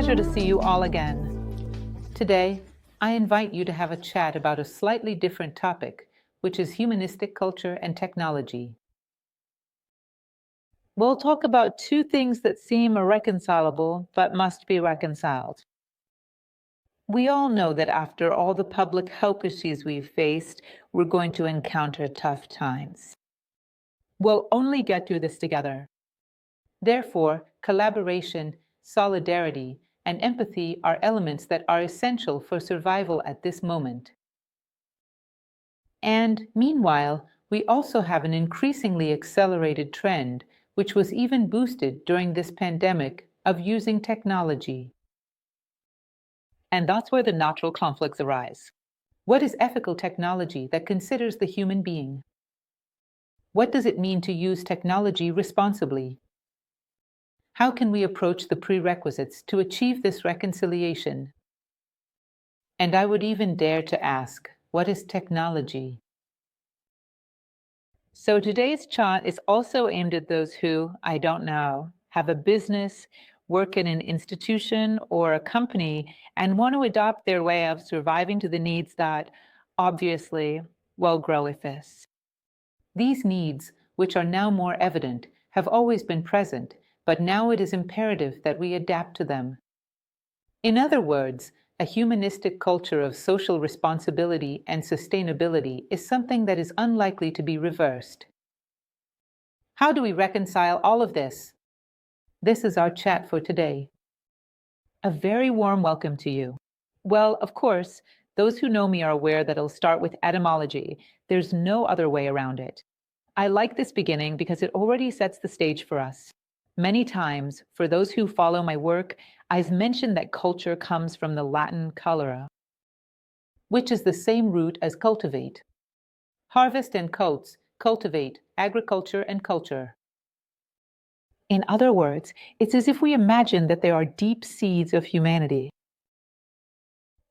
pleasure to see you all again. Today, I invite you to have a chat about a slightly different topic, which is humanistic culture and technology. We'll talk about two things that seem irreconcilable but must be reconciled. We all know that after all the public health issues we've faced, we're going to encounter tough times. We'll only get through this together. Therefore, collaboration, solidarity, and empathy are elements that are essential for survival at this moment. And meanwhile, we also have an increasingly accelerated trend, which was even boosted during this pandemic, of using technology. And that's where the natural conflicts arise. What is ethical technology that considers the human being? What does it mean to use technology responsibly? How can we approach the prerequisites to achieve this reconciliation? And I would even dare to ask, what is technology? So today's chat is also aimed at those who, I don't know, have a business, work in an institution or a company, and want to adopt their way of surviving to the needs that, obviously, will grow with this. These needs, which are now more evident, have always been present, but now it is imperative that we adapt to them. In other words, a humanistic culture of social responsibility and sustainability is something that is unlikely to be reversed. How do we reconcile all of this? This is our chat for today. A very warm welcome to you. Well, of course, those who know me are aware that I'll start with etymology. There's no other way around it. I like this beginning because it already sets the stage for us. Many times, for those who follow my work, I've mentioned that culture comes from the Latin colere, which is the same root as cultivate. Harvest and cults, cultivate, agriculture and culture. In other words, it's as if we imagine that there are deep seeds of humanity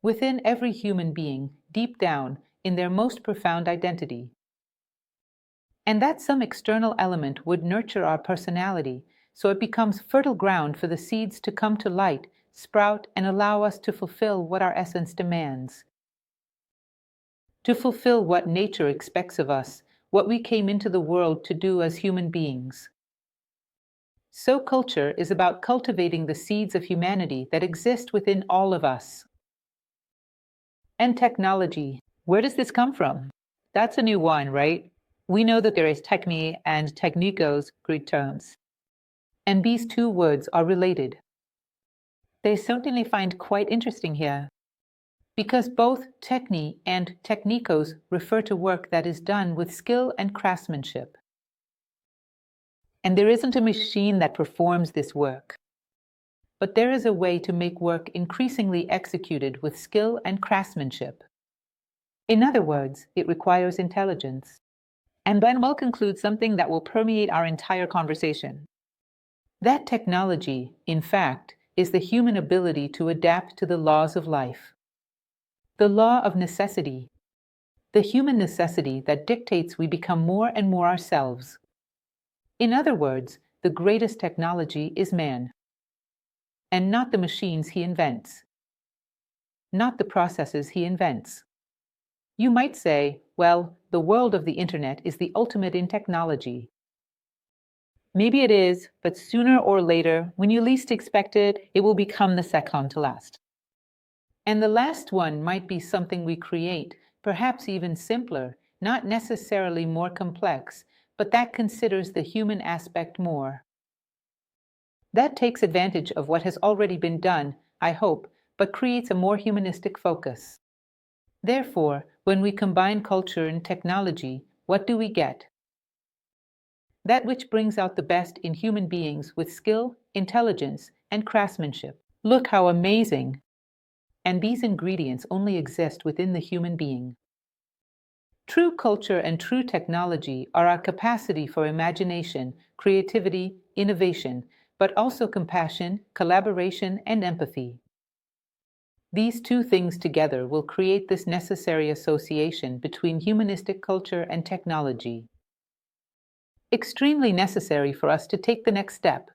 within every human being, deep down, in their most profound identity. And that some external element would nurture our personality, so it becomes fertile ground for the seeds to come to light, sprout, and allow us to fulfill what our essence demands. To fulfill what nature expects of us, what we came into the world to do as human beings. So culture is about cultivating the seeds of humanity that exist within all of us. And technology, where does this come from? That's a new one, right? We know that there is techne and technikos, Greek terms. And these two words are related. They certainly find quite interesting here, because both techne and technikos refer to work that is done with skill and craftsmanship. And there isn't a machine that performs this work, but there is a way to make work increasingly executed with skill and craftsmanship. In other words, it requires intelligence. And then we'll conclude something that will permeate our entire conversation. That technology, in fact, is the human ability to adapt to the laws of life. The law of necessity, the human necessity that dictates we become more and more ourselves. In other words, the greatest technology is man, and not the machines he invents, not the processes he invents. You might say, well, the world of the internet is the ultimate in technology. Maybe it is, but sooner or later, when you least expect it, it will become the second to last. And the last one might be something we create, perhaps even simpler, not necessarily more complex, but that considers the human aspect more. That takes advantage of what has already been done, I hope, but creates a more humanistic focus. Therefore, when we combine culture and technology, what do we get? That which brings out the best in human beings with skill, intelligence, and craftsmanship. Look how amazing! And these ingredients only exist within the human being. True culture and true technology are our capacity for imagination, creativity, innovation, but also compassion, collaboration, and empathy. These two things together will create this necessary association between humanistic culture and technology. Extremely necessary for us to take the next step.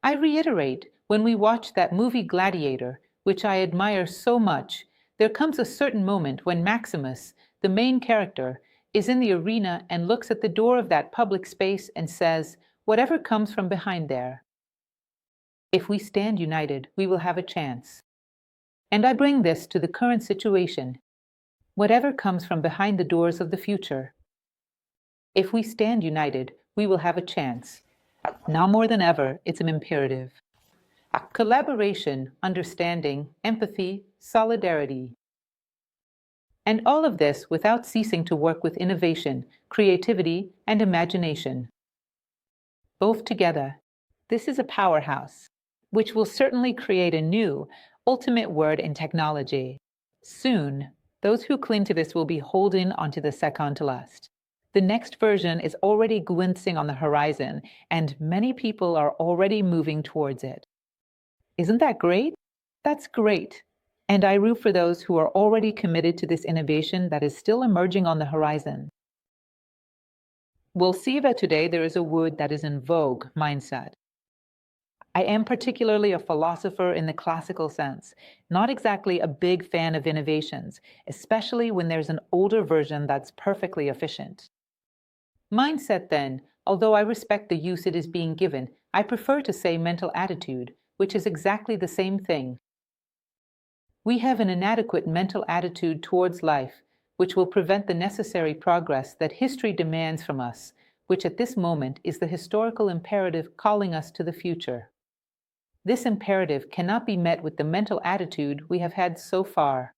I reiterate, When we watch that movie Gladiator, which I admire so much, there comes a certain moment when Maximus, the main character, is in the arena and looks at the door of that public space and says, "Whatever comes from behind there, if we stand united, we will have a chance." And I bring this to the current situation. Whatever comes from behind the doors of the future, if we stand united, we will have a chance. Now more than ever, it's an imperative. Collaboration, understanding, empathy, solidarity. And all of this without ceasing to work with innovation, creativity, and imagination. Both together, this is a powerhouse, which will certainly create a new, ultimate word in technology. Soon, those who cling to this will be holding onto the second to last. The next version is already glimpsing on the horizon, and many people are already moving towards it. Isn't that great? That's great. And I root for those who are already committed to this innovation that is still emerging on the horizon. We'll see that today there is a word that is in vogue, mindset. I am particularly a philosopher in the classical sense, not exactly a big fan of innovations, especially when there's an older version that's perfectly efficient. Mindset, then, although I respect the use it is being given, I prefer to say mental attitude, which is exactly the same thing. We have an inadequate mental attitude towards life, which will prevent the necessary progress that history demands from us, which at this moment is the historical imperative calling us to the future. This imperative cannot be met with the mental attitude we have had so far.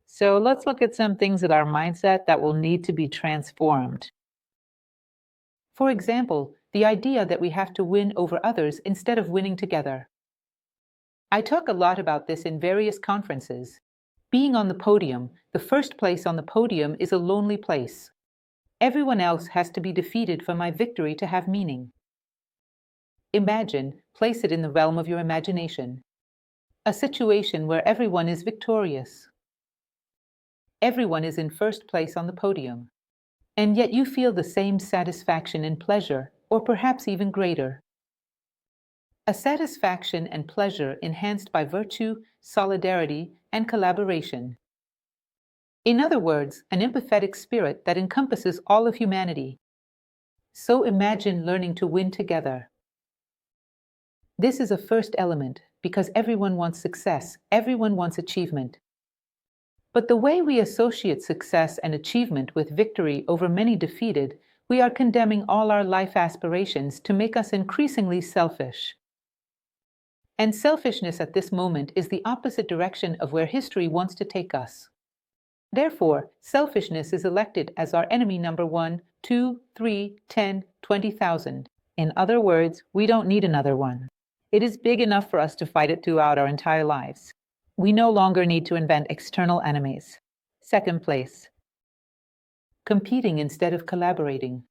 So let's look at some things at our mindset that will need to be transformed. For example, the idea that we have to win over others instead of winning together. I talk a lot about this in various conferences. Being on the podium, the first place on the podium is a lonely place. Everyone else has to be defeated for my victory to have meaning. Imagine, place it in the realm of your imagination. A situation where everyone is victorious. Everyone is in first place on the podium. And yet you feel the same satisfaction and pleasure, or perhaps even greater. A satisfaction and pleasure enhanced by virtue, solidarity, and collaboration. In other words, an empathetic spirit that encompasses all of humanity. So imagine learning to win together. This is a first element because everyone wants success, everyone wants achievement. But the way we associate success and achievement with victory over many defeated, we are condemning all our life aspirations to make us increasingly selfish. And selfishness at this moment is the opposite direction of where history wants to take us. Therefore, selfishness is elected as our enemy number 1, 2, 3, 10, 20,000. In other words, we don't need another one. It is big enough for us to fight it throughout our entire lives. We no longer need to invent external enemies. Second place, competing instead of collaborating.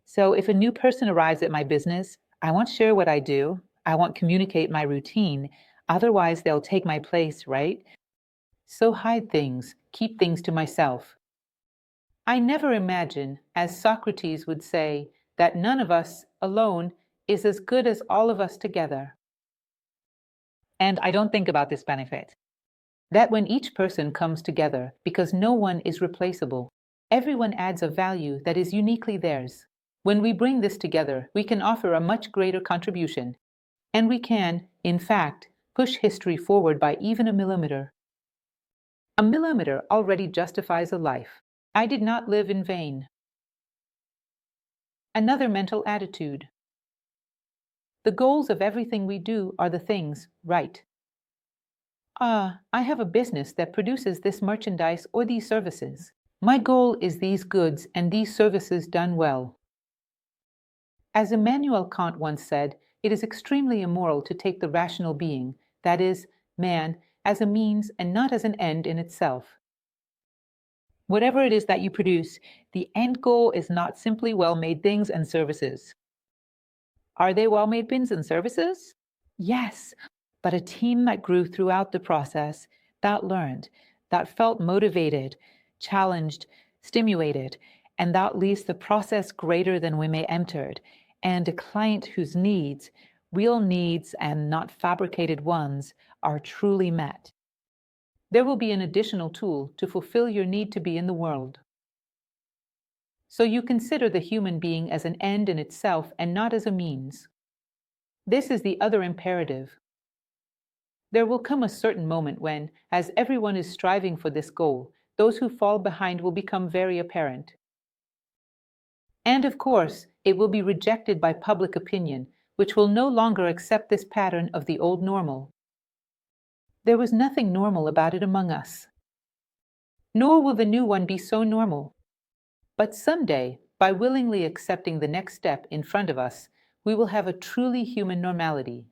So if a new person arrives at my business, I won't share what I do. I won't communicate my routine. Otherwise, they'll take my place, right? So hide things, keep things to myself. I never imagine, as Socrates would say, that none of us alone is as good as all of us together. And I don't think about this benefit. That when each person comes together, because no one is replaceable, everyone adds a value that is uniquely theirs. When we bring this together, we can offer a much greater contribution. And we can, in fact, push history forward by even a millimeter. A millimeter already justifies a life. I did not live in vain. Another mental attitude. The goals of everything we do are the things, right? I have a business that produces this merchandise or these services. My goal is these goods and these services done well. As Immanuel Kant once said, it is extremely immoral to take the rational being, that is, man, as a means and not as an end in itself. Whatever it is that you produce, the end goal is not simply well-made things and services. Are they well-made things and services? Yes, but a team that grew throughout the process, that learned, that felt motivated, challenged, stimulated, and that leaves the process greater than when they entered, and a client whose needs, real needs and not fabricated ones are truly met. There will be an additional tool to fulfill your need to be in the world. So you consider the human being as an end in itself and not as a means. This is the other imperative. There will come a certain moment when, as everyone is striving for this goal, those who fall behind will become very apparent. And of course, it will be rejected by public opinion, which will no longer accept this pattern of the old normal. There was nothing normal about it among us. Nor will the new one be so normal. But someday, by willingly accepting the next step in front of us, we will have a truly human normality.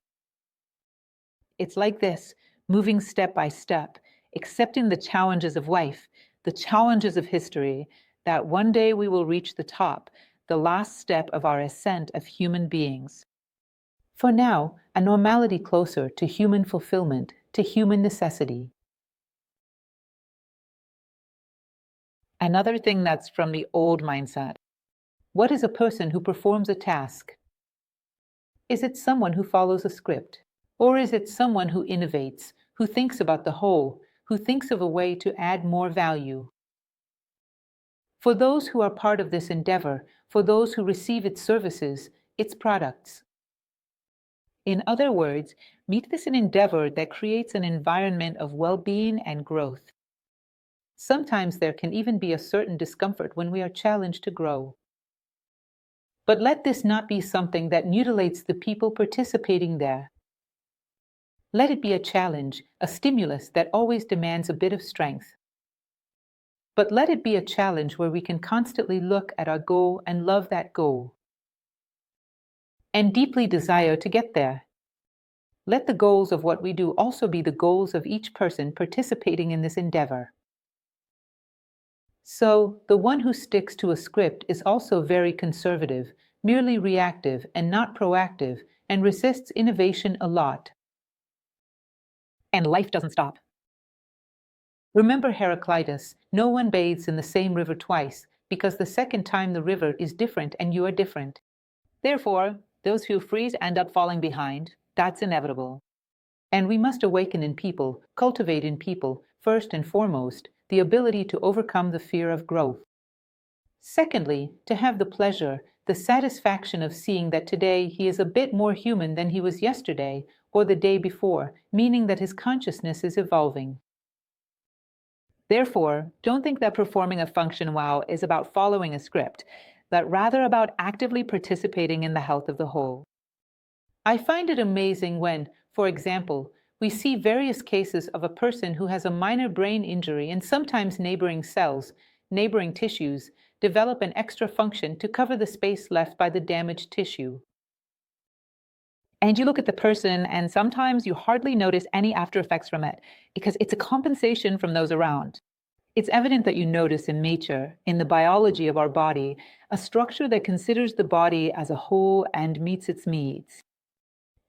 It's like this, moving step by step, accepting the challenges of life, the challenges of history, that one day we will reach the top, the last step of our ascent of human beings. For now, a normality closer to human fulfillment, to human necessity. Another thing that's from the old mindset. What is a person who performs a task? Is it someone who follows a script? Or is it someone who innovates, who thinks about the whole, who thinks of a way to add more value? For those who are part of this endeavor, for those who receive its services, its products. In other words, meet this an endeavor that creates an environment of well-being and growth. Sometimes there can even be a certain discomfort when we are challenged to grow. But let this not be something that mutilates the people participating there. Let it be a challenge, a stimulus that always demands a bit of strength. But let it be a challenge where we can constantly look at our goal and love that goal. And deeply desire to get there. Let the goals of what we do also be the goals of each person participating in this endeavor. So, the one who sticks to a script is also very conservative, merely reactive and not proactive, and resists innovation a lot. And life doesn't stop. Remember Heraclitus, no one bathes in the same river twice, because the second time the river is different and you are different. Therefore, those who freeze end up falling behind. That's inevitable. And we must awaken in people, cultivate in people, first and foremost, the ability to overcome the fear of growth. Secondly, to have the pleasure, the satisfaction of seeing that today he is a bit more human than he was yesterday or the day before, meaning that his consciousness is evolving. Therefore, don't think that performing a function well is about following a script, but rather about actively participating in the health of the whole. I find it amazing when, for example, we see various cases of a person who has a minor brain injury and sometimes neighboring cells, neighboring tissues, develop an extra function to cover the space left by the damaged tissue. And you look at the person and sometimes you hardly notice any after effects from it because it's a compensation from those around. It's evident that you notice in nature, in the biology of our body, a structure that considers the body as a whole and meets its needs.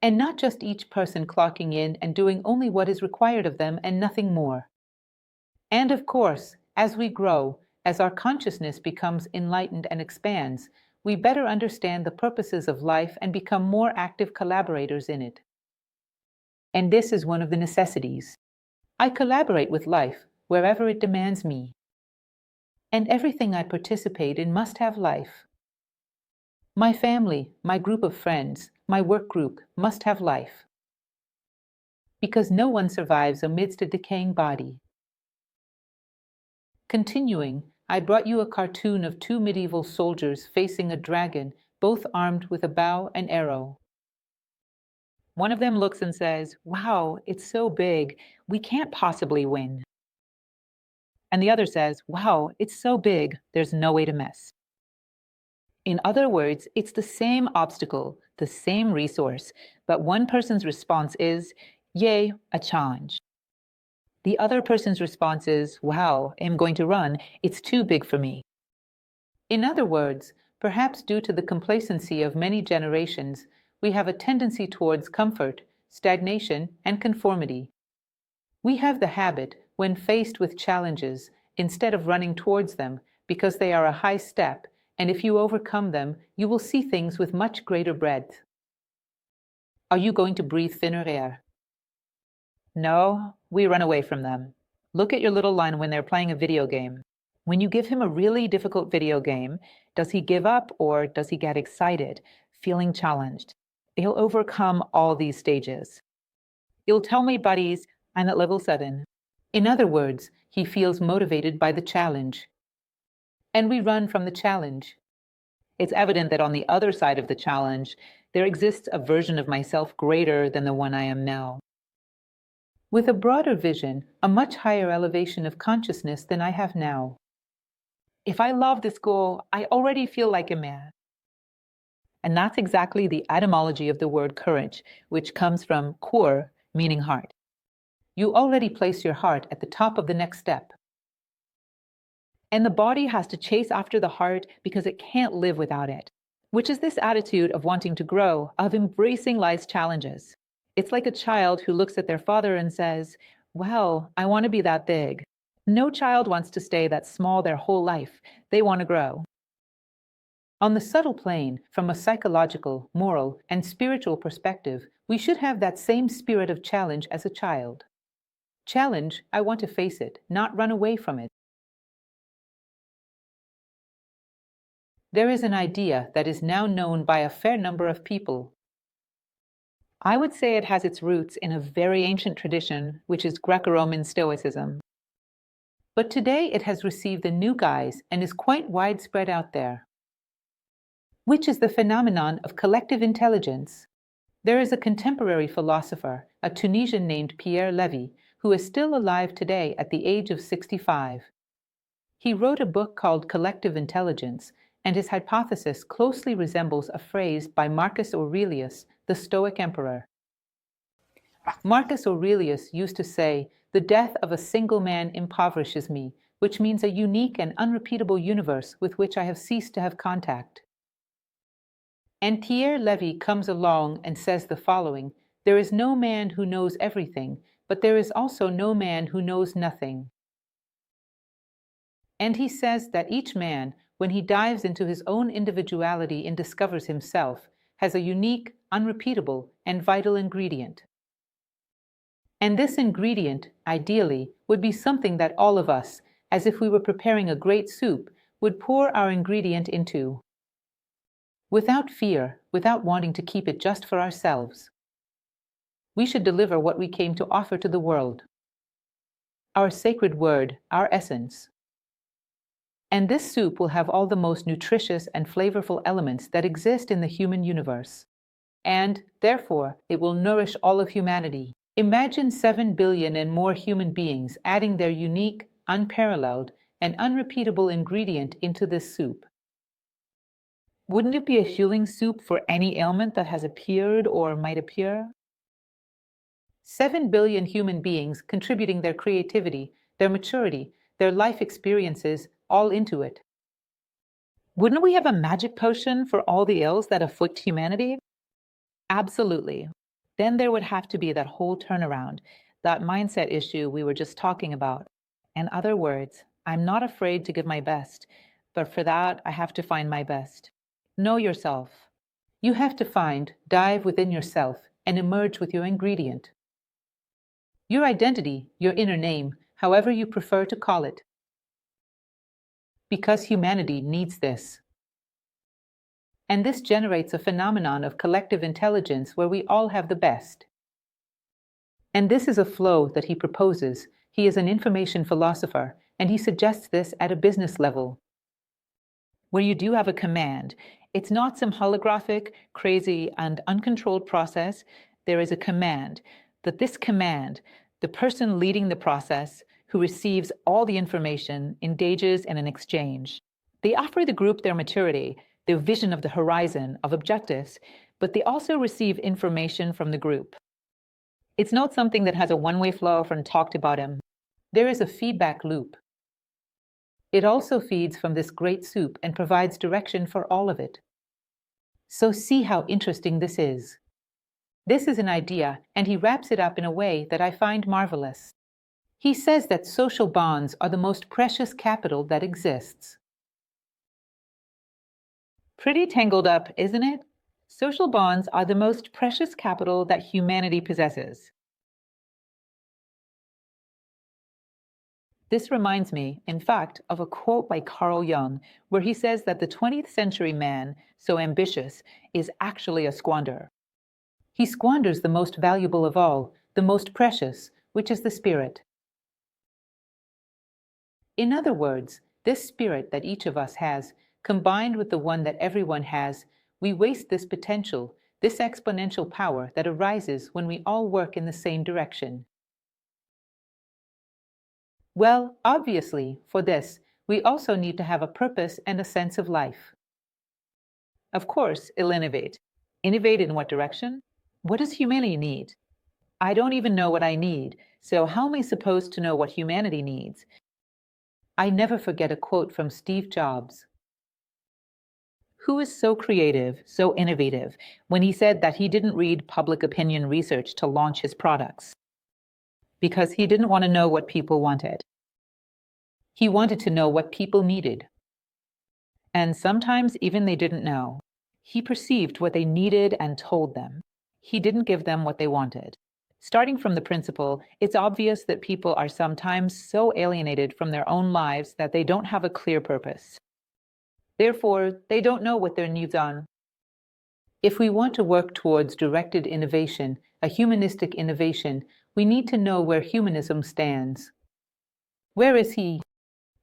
And not just each person clocking in and doing only what is required of them and nothing more. And of course, as we grow, as our consciousness becomes enlightened and expands, we better understand the purposes of life and become more active collaborators in it. And this is one of the necessities. I collaborate with life wherever it demands me. And everything I participate in must have life. My family, my group of friends, my work group must have life. Because no one survives amidst a decaying body. Continuing, I brought you a cartoon of two medieval soldiers facing a dragon, both armed with a bow and arrow. One of them looks and says, "Wow, it's so big, we can't possibly win." And the other says, "Wow, it's so big, there's no way to miss." In other words, it's the same obstacle, the same resource, but one person's response is, "Yay, a challenge." The other person's response is, "Wow, I'm going to run, it's too big for me." In other words, perhaps due to the complacency of many generations, we have a tendency towards comfort, stagnation, and conformity. We have the habit, when faced with challenges, instead of running towards them, because they are a high step, and if you overcome them, you will see things with much greater breadth. Are you going to breathe thinner air? No, we run away from them. Look at your little lion when they're playing a video game. When you give him a really difficult video game, does he give up or does he get excited, feeling challenged? He'll overcome all these stages. He'll tell me, buddies, I'm at level 7. In other words, he feels motivated by the challenge. And we run from the challenge. It's evident that on the other side of the challenge, there exists a version of myself greater than the one I am now. With a broader vision, a much higher elevation of consciousness than I have now. If I love this goal, I already feel like a man. And that's exactly the etymology of the word courage, which comes from cor, meaning heart. You already place your heart at the top of the next step. And the body has to chase after the heart because it can't live without it, which is this attitude of wanting to grow, of embracing life's challenges. It's like a child who looks at their father and says, well, I want to be that big. No child wants to stay that small their whole life. They want to grow. On the subtle plane, from a psychological, moral, and spiritual perspective, we should have that same spirit of challenge as a child. Challenge, I want to face it, not run away from it. There is an idea that is now known by a fair number of people. I would say it has its roots in a very ancient tradition, which is Greco-Roman Stoicism. But today it has received a new guise and is quite widespread out there, which is the phenomenon of collective intelligence. There is a contemporary philosopher, a Tunisian named Pierre Levy, who is still alive today at the age of 65. He wrote a book called Collective Intelligence, and his hypothesis closely resembles a phrase by Marcus Aurelius, the Stoic emperor. Marcus Aurelius used to say, "The death of a single man impoverishes me," which means a unique and unrepeatable universe with which I have ceased to have contact. And Pierre Levy comes along and says the following: there is no man who knows everything, but there is also no man who knows nothing. And he says that each man, when he dives into his own individuality and discovers himself, has a unique, unrepeatable, and vital ingredient. And this ingredient, ideally, would be something that all of us, as if we were preparing a great soup, would pour our ingredient into. Without fear, without wanting to keep it just for ourselves. We should deliver what we came to offer to the world. Our sacred word, our essence. And this soup will have all the most nutritious and flavorful elements that exist in the human universe. And, therefore, it will nourish all of humanity. Imagine 7 billion and more human beings adding their unique, unparalleled, and unrepeatable ingredient into this soup. Wouldn't it be a healing soup for any ailment that has appeared or might appear? 7 billion human beings contributing their creativity, their maturity, their life experiences, all into it. Wouldn't we have a magic potion for all the ills that afflict humanity? Absolutely. Then there would have to be that whole turnaround, that mindset issue we were just talking about. In other words, I'm not afraid to give my best, but for that, I have to find my best. Know yourself. You have to dive within yourself, and emerge with your ingredient. Your identity, your inner name, however you prefer to call it. Because humanity needs this. And this generates a phenomenon of collective intelligence where we all have the best. And this is a flow that he proposes. He is an information philosopher, and he suggests this at a business level, where you do have a command. It's not some holographic, crazy, and uncontrolled process. There is a command, that this command, the person leading the process, who receives all the information, engages in an exchange. They offer the group their maturity, their vision of the horizon, of objectives, but they also receive information from the group. It's not something that has a one-way flow from talk to bottom. There is a feedback loop. It also feeds from this great soup and provides direction for all of it. So see how interesting this is. This is an idea, and he wraps it up in a way that I find marvelous. He says that social bonds are the most precious capital that exists. Pretty tangled up, isn't it? Social bonds are the most precious capital that humanity possesses. This reminds me, in fact, of a quote by Carl Jung, where he says that the 20th century man, so ambitious, is actually a squanderer. He squanders the most valuable of all, the most precious, which is the spirit. In other words, this spirit that each of us has, combined with the one that everyone has, we waste this potential, this exponential power that arises when we all work in the same direction. Well, obviously, for this, we also need to have a purpose and a sense of life. Of course, it'll innovate. Innovate in what direction? What does humanity need? I don't even know what I need, so how am I supposed to know what humanity needs? I never forget a quote from Steve Jobs, who is so creative, so innovative, when he said that he didn't read public opinion research to launch his products because he didn't want to know what people wanted. He wanted to know what people needed. And sometimes even they didn't know. He perceived what they needed and told them. He didn't give them what they wanted. Starting from the principle, it's obvious that people are sometimes so alienated from their own lives that they don't have a clear purpose. Therefore, they don't know what their needs are. If we want to work towards directed innovation, a humanistic innovation, we need to know where humanism stands. Where is he?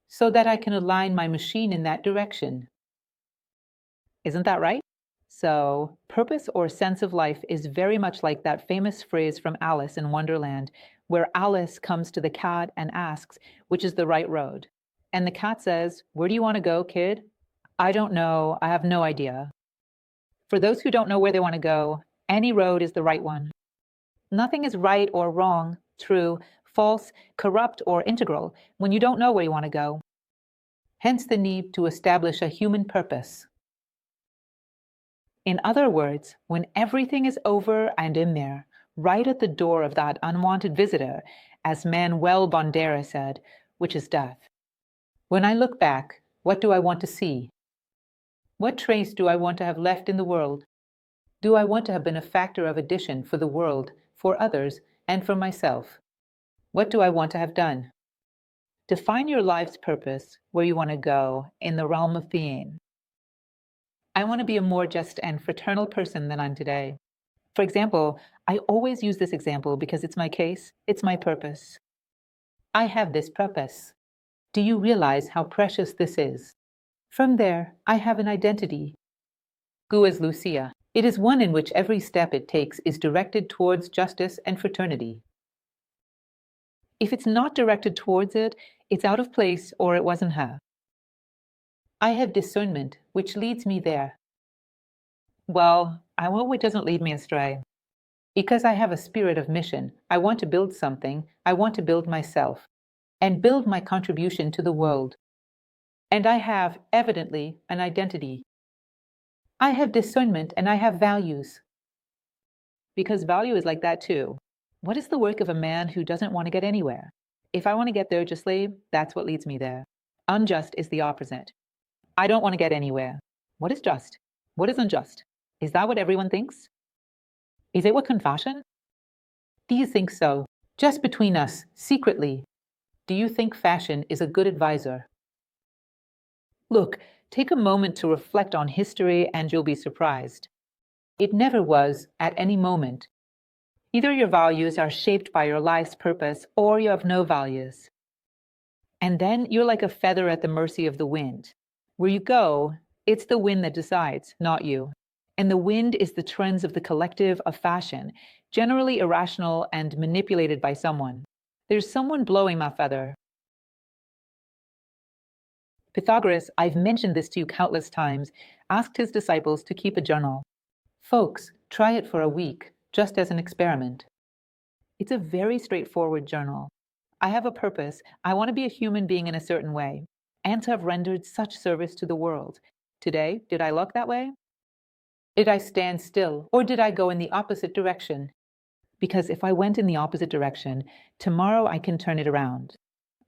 So that I can align my machine in that direction. Isn't that right? So, purpose or sense of life is very much like that famous phrase from Alice in Wonderland, where Alice comes to the cat and asks, which is the right road? And the cat says, "Where do you want to go, kid?" "I don't know. I have no idea." For those who don't know where they want to go, any road is the right one. Nothing is right or wrong, true, false, corrupt, or integral when you don't know where you want to go. Hence the need to establish a human purpose. In other words, when everything is over and in there, right at the door of that unwanted visitor, as Manuel Bandeira said, which is death. When I look back, what do I want to see? What trace do I want to have left in the world? Do I want to have been a factor of addition for the world, for others, and for myself? What do I want to have done? Define your life's purpose, where you want to go, in the realm of being. I want to be a more just and fraternal person than I'm today. For example, I always use this example because it's my case, it's my purpose. I have this purpose. Do you realize how precious this is? From there, I have an identity. Who is Lucia? It is one in which every step it takes is directed towards justice and fraternity. If it's not directed towards it, it's out of place or it wasn't her. I have discernment, which leads me there. Well, I hope it doesn't lead me astray. Because I have a spirit of mission, I want to build something, I want to build myself, and build my contribution to the world. And I have, evidently, an identity. I have discernment and I have values. Because value is like that too. What is the work of a man who doesn't want to get anywhere? If I want to get there justly, that's what leads me there. Unjust is the opposite. I don't want to get anywhere. What is just? What is unjust? Is that what everyone thinks? Is it what confession? Do you think so? Just between us, secretly. Do you think fashion is a good advisor? Look, take a moment to reflect on history and you'll be surprised. It never was, at any moment. Either your values are shaped by your life's purpose or you have no values. And then you're like a feather at the mercy of the wind. Where you go, it's the wind that decides, not you. And the wind is the trends of the collective of fashion, generally irrational and manipulated by someone. There's someone blowing my feather. Pythagoras, I've mentioned this to you countless times, asked his disciples to keep a journal. Folks, try it for a week, just as an experiment. It's a very straightforward journal. I have a purpose. I want to be a human being in a certain way, and to have rendered such service to the world. Today, did I look that way? Did I stand still, or did I go in the opposite direction? Because if I went in the opposite direction, tomorrow I can turn it around.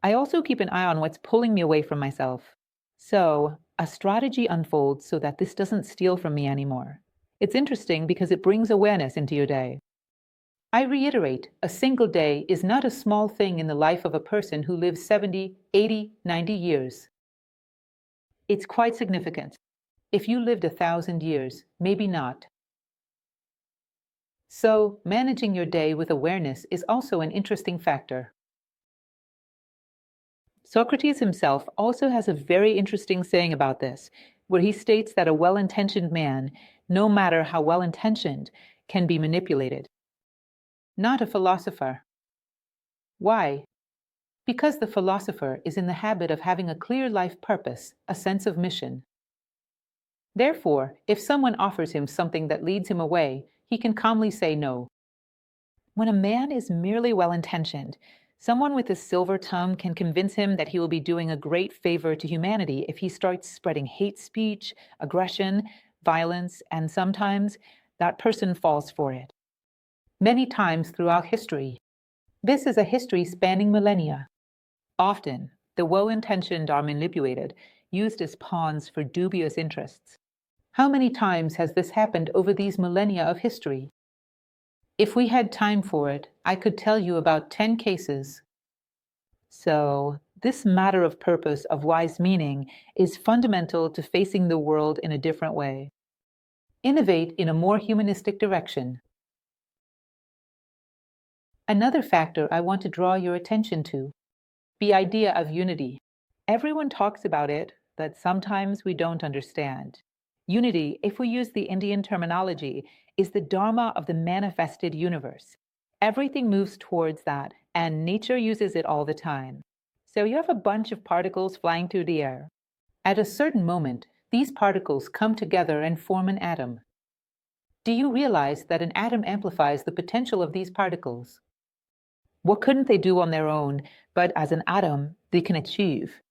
I also keep an eye on what's pulling me away from myself. So, a strategy unfolds so that this doesn't steal from me anymore. It's interesting because it brings awareness into your day. I reiterate, a single day is not a small thing in the life of a person who lives 70, 80, 90 years. It's quite significant. If you lived 1,000 years, maybe not. So, managing your day with awareness is also an interesting factor. Socrates himself also has a very interesting saying about this, where he states that a well-intentioned man, no matter how well-intentioned, can be manipulated. Not a philosopher. Why? Because the philosopher is in the habit of having a clear life purpose, a sense of mission. Therefore, if someone offers him something that leads him away, he can calmly say no. When a man is merely well-intentioned, someone with a silver tongue can convince him that he will be doing a great favor to humanity if he starts spreading hate speech, aggression, violence, and sometimes that person falls for it. Many times throughout history. This is a history spanning millennia. Often, the well-intentioned are manipulated, used as pawns for dubious interests. How many times has this happened over these millennia of history? If we had time for it, I could tell you about 10 cases. So, this matter of purpose, of wise meaning, is fundamental to facing the world in a different way. Innovate in a more humanistic direction. Another factor I want to draw your attention to, the idea of unity. Everyone talks about it, but sometimes we don't understand. Unity, if we use the Indian terminology, is the dharma of the manifested universe. Everything moves towards that, and nature uses it all the time. So you have a bunch of particles flying through the air. At a certain moment, these particles come together and form an atom. Do you realize that an atom amplifies the potential of these particles? What couldn't they do on their own, but as an atom, they can achieve?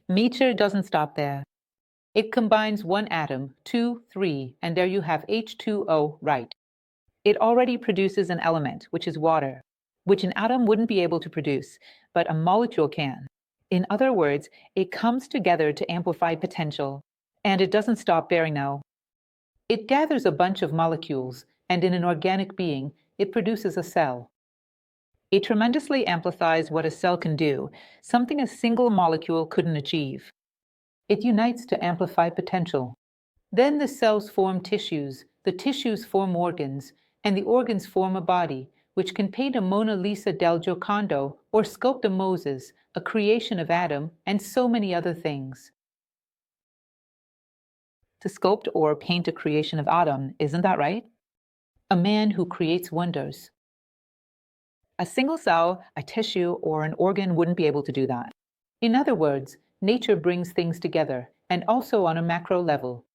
Nature doesn't stop there. It combines one atom, 2, 3, and there you have H2O, right? It already produces an element, which is water, which an atom wouldn't be able to produce, but a molecule can. In other words, it comes together to amplify potential. And it doesn't stop there now. It gathers a bunch of molecules, and in an organic being, it produces a cell. It tremendously amplifies what a cell can do, something a single molecule couldn't achieve. It unites to amplify potential. Then the cells form tissues, the tissues form organs, and the organs form a body, which can paint a Mona Lisa del Giocondo or sculpt a Moses, a creation of Adam, and so many other things. To sculpt or paint a creation of Adam, isn't that right? A man who creates wonders. A single cell, a tissue, or an organ wouldn't be able to do that. In other words, nature brings things together, and also on a macro level.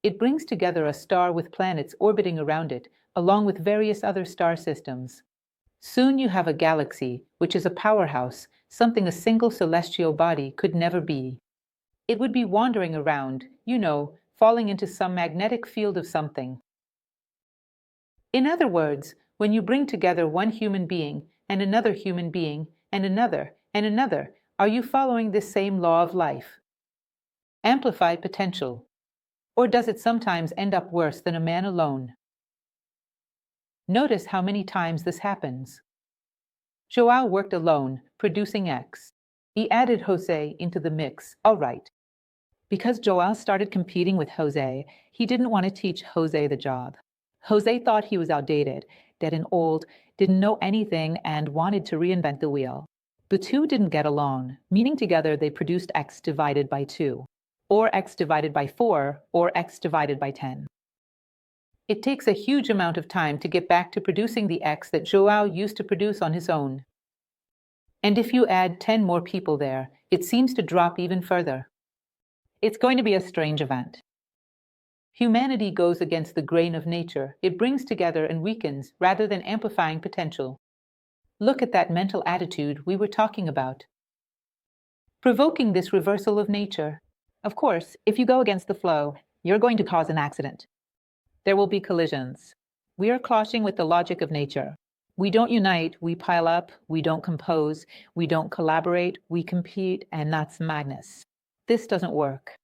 It brings together a star with planets orbiting around it, along with various other star systems. Soon you have a galaxy, which is a powerhouse, something a single celestial body could never be. It would be wandering around, falling into some magnetic field of something. In other words, when you bring together one human being and another human being and another, are you following this same law of life? Amplified potential. Or does it sometimes end up worse than a man alone? Notice how many times this happens. Joao worked alone, producing X. He added Jose into the mix, all right. Because Joao started competing with Jose, he didn't want to teach Jose the job. Jose thought he was outdated, dead and old, didn't know anything, and wanted to reinvent the wheel. The two didn't get along, meaning together they produced X divided by 2, or X divided by 4, or X divided by 10. It takes a huge amount of time to get back to producing the X that Joao used to produce on his own. And if you add 10 more people there, it seems to drop even further. It's going to be a strange event. Humanity goes against the grain of nature. It brings together and weakens rather than amplifying potential. Look at that mental attitude we were talking about. Provoking this reversal of nature. Of course, if you go against the flow, you're going to cause an accident. There will be collisions. We are clashing with the logic of nature. We don't unite, we pile up, we don't compose, we don't collaborate, we compete, and that's madness. This doesn't work.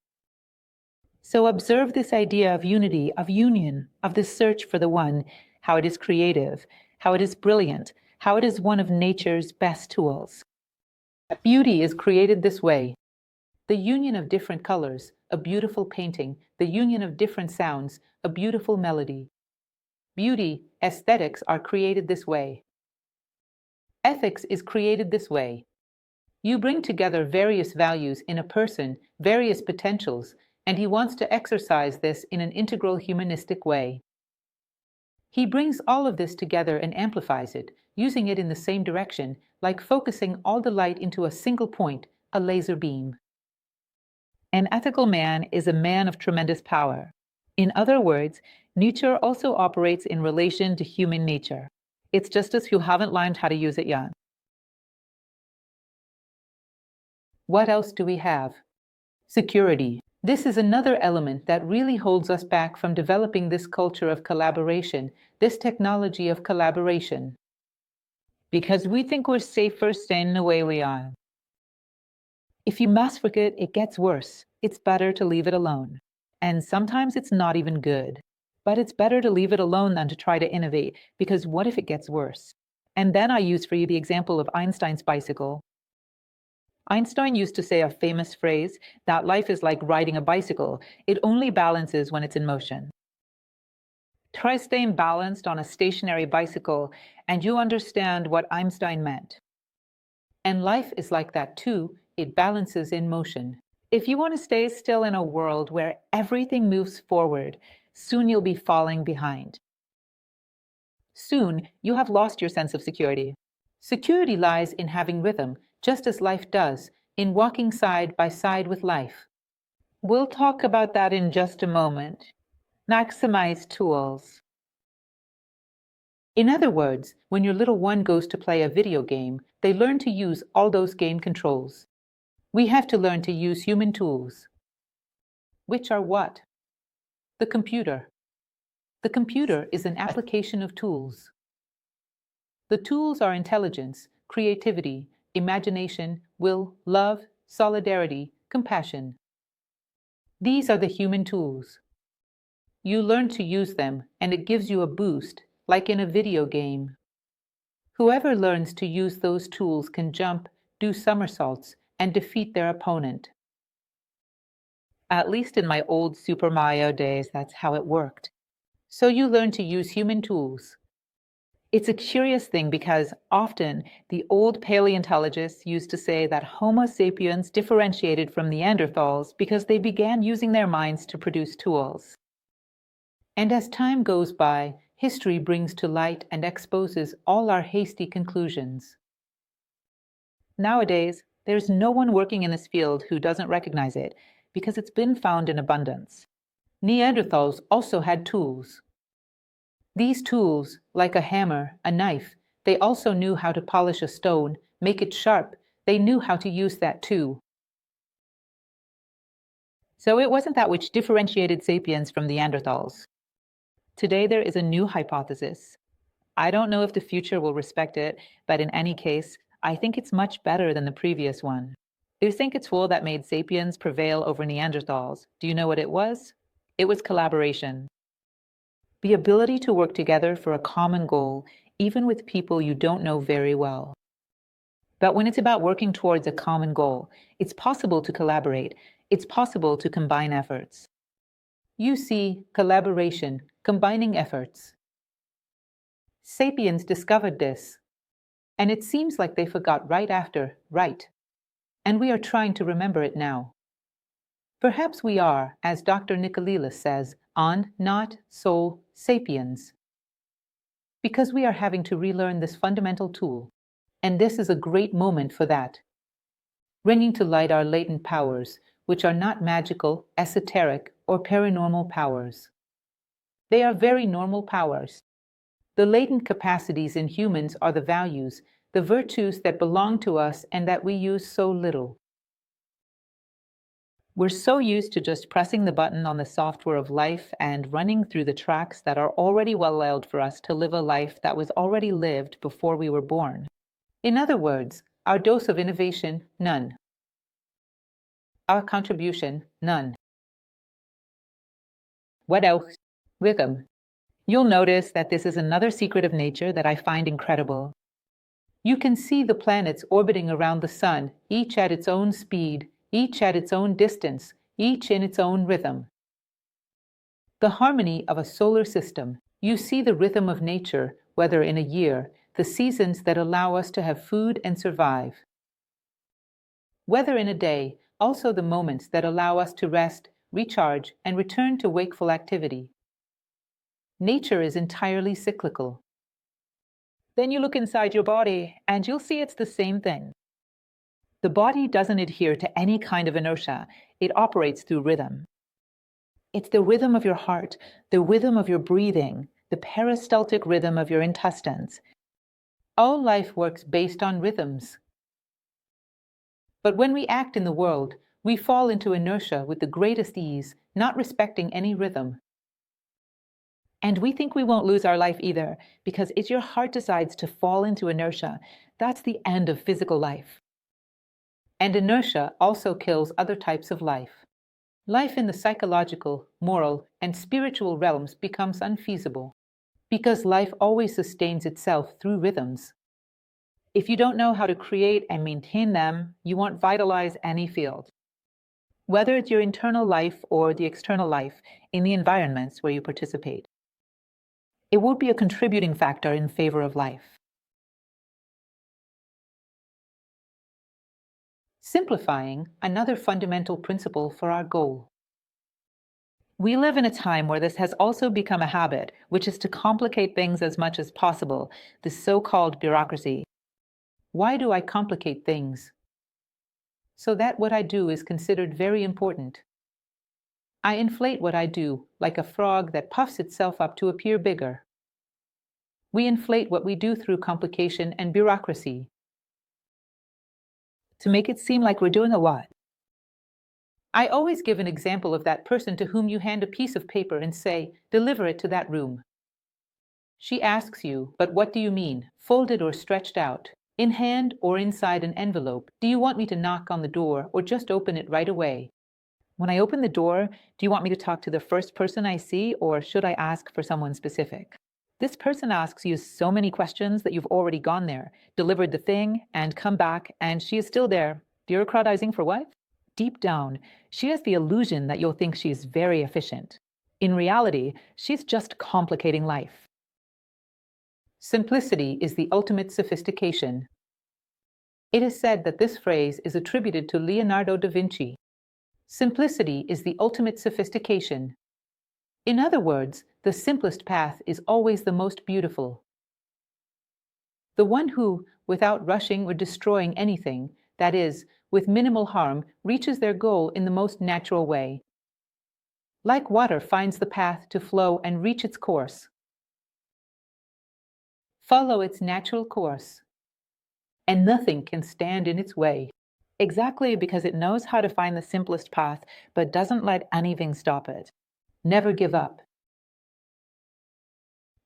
So observe this idea of unity, of union, of the search for the one, how it is creative, how it is brilliant, how it is one of nature's best tools. Beauty is created this way. The union of different colors, a beautiful painting, the union of different sounds, a beautiful melody. Beauty, aesthetics are created this way. Ethics is created this way. You bring together various values in a person, various potentials, and he wants to exercise this in an integral humanistic way. He brings all of this together and amplifies it, using it in the same direction, like focusing all the light into a single point, a laser beam. An ethical man is a man of tremendous power. In other words, nature also operates in relation to human nature. It's just as you haven't learned how to use it yet. What else do we have? Security. This is another element that really holds us back from developing this culture of collaboration, this technology of collaboration. Because we think we're safer staying the way we are. If you mess with it, it gets worse. It's better to leave it alone. And sometimes it's not even good. But it's better to leave it alone than to try to innovate, because what if it gets worse? And then I use for you the example of Einstein's bicycle. Einstein used to say a famous phrase that life is like riding a bicycle. It only balances when it's in motion. Try staying balanced on a stationary bicycle, and you understand what Einstein meant. And life is like that too. It balances in motion. If you want to stay still in a world where everything moves forward, soon you'll be falling behind. Soon you have lost your sense of security. Security lies in having rhythm, just as life does, in walking side by side with life. We'll talk about that in just a moment. Maximize tools. In other words, when your little one goes to play a video game, they learn to use all those game controls. We have to learn to use human tools. Which are what? The computer. The computer is an application of tools. The tools are intelligence, creativity, imagination, will, love, solidarity, compassion. These are the human tools. You learn to use them, and it gives you a boost, like in a video game. Whoever learns to use those tools can jump, do somersaults, and defeat their opponent. At least in my old Super Mario days, that's how it worked. So you learn to use human tools. It's a curious thing because often the old paleontologists used to say that Homo sapiens differentiated from Neanderthals because they began using their minds to produce tools. And as time goes by, history brings to light and exposes all our hasty conclusions. Nowadays, there's no one working in this field who doesn't recognize it because it's been found in abundance. Neanderthals also had tools. These tools, like a hammer, a knife, they also knew how to polish a stone, make it sharp. They knew how to use that too. So it wasn't that which differentiated sapiens from Neanderthals. Today there is a new hypothesis. I don't know if the future will respect it, but in any case, I think it's much better than the previous one. They think a tool that made sapiens prevail over Neanderthals. Do you know what it was? It was collaboration. The ability to work together for a common goal, even with people you don't know very well. But when it's about working towards a common goal, it's possible to collaborate. It's possible to combine efforts. You see, collaboration, combining efforts. Sapiens discovered this, and it seems like they forgot right after, right? And we are trying to remember it now. Perhaps we are, as Dr. Nicolelis says, on, not, soul, sapiens. Because we are having to relearn this fundamental tool, and this is a great moment for that. Bringing to light our latent powers, which are not magical, esoteric, or paranormal powers. They are very normal powers. The latent capacities in humans are the values, the virtues that belong to us and that we use so little. We're so used to just pressing the button on the software of life and running through the tracks that are already well laid for us to live a life that was already lived before we were born. In other words, our dose of innovation, none. Our contribution, none. What else? Rhythm. You'll notice that this is another secret of nature that I find incredible. You can see the planets orbiting around the sun, each at its own speed, each at its own distance, each in its own rhythm. The harmony of a solar system. You see the rhythm of nature, whether in a year, the seasons that allow us to have food and survive. Whether in a day, also the moments that allow us to rest, recharge, and return to wakeful activity. Nature is entirely cyclical. Then you look inside your body and you'll see it's the same thing. The body doesn't adhere to any kind of inertia. It operates through rhythm. It's the rhythm of your heart, the rhythm of your breathing, the peristaltic rhythm of your intestines. All life works based on rhythms. But when we act in the world, we fall into inertia with the greatest ease, not respecting any rhythm. And we think we won't lose our life either, because if your heart decides to fall into inertia, that's the end of physical life. And inertia also kills other types of life. Life in the psychological, moral, and spiritual realms becomes unfeasible, because life always sustains itself through rhythms. If you don't know how to create and maintain them, you won't vitalize any field. Whether it's your internal life or the external life in the environments where you participate. It would be a contributing factor in favor of life. Simplifying, another fundamental principle for our goal. We live in a time where this has also become a habit, which is to complicate things as much as possible, the so-called bureaucracy. Why do I complicate things? So that what I do is considered very important. I inflate what I do, like a frog that puffs itself up to appear bigger. We inflate what we do through complication and bureaucracy to make it seem like we're doing a lot. I always give an example of that person to whom you hand a piece of paper and say, deliver it to that room. She asks you, but what do you mean, folded or stretched out, in hand or inside an envelope? Do you want me to knock on the door or just open it right away? When I open the door, do you want me to talk to the first person I see, or should I ask for someone specific? This person asks you so many questions that you've already gone there, delivered the thing, and come back, and she is still there. Bureaucratizing for what? Deep down, she has the illusion that you'll think she's very efficient. In reality, she's just complicating life. Simplicity is the ultimate sophistication. It is said that this phrase is attributed to Leonardo da Vinci. Simplicity is the ultimate sophistication. In other words, the simplest path is always the most beautiful. The one who, without rushing or destroying anything, that is, with minimal harm, reaches their goal in the most natural way. Like water finds the path to flow and reach its course. Follow its natural course, and nothing can stand in its way. Exactly because it knows how to find the simplest path, but doesn't let anything stop it. Never give up.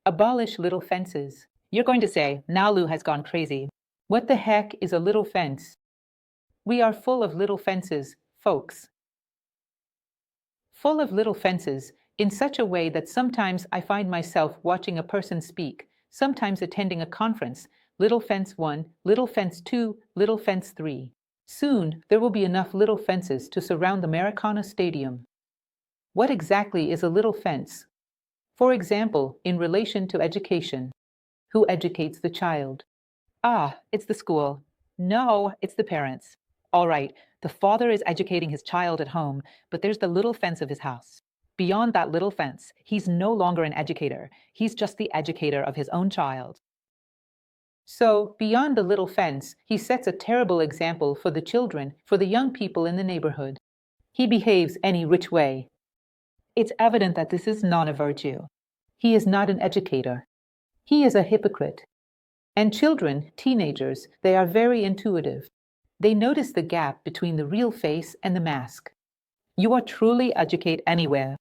Abolish little fences. You're going to say, now Lou has gone crazy. What the heck is a little fence? We are full of little fences, folks. Full of little fences, in such a way that sometimes I find myself watching a person speak, sometimes attending a conference, little fence 1, little fence 2, little fence 3. Soon, there will be enough little fences to surround the Maracana Stadium. What exactly is a little fence? For example, in relation to education. Who educates the child? Ah, it's the school. No, it's the parents. All right, the father is educating his child at home, but there's the little fence of his house. Beyond that little fence, he's no longer an educator. He's just the educator of his own child. So, beyond the little fence, he sets a terrible example for the children, for the young people in the neighborhood. He behaves any which way. It's evident that this is not a virtue. He is not an educator. He is a hypocrite. And children, teenagers, they are very intuitive. They notice the gap between the real face and the mask. You are truly educate anywhere.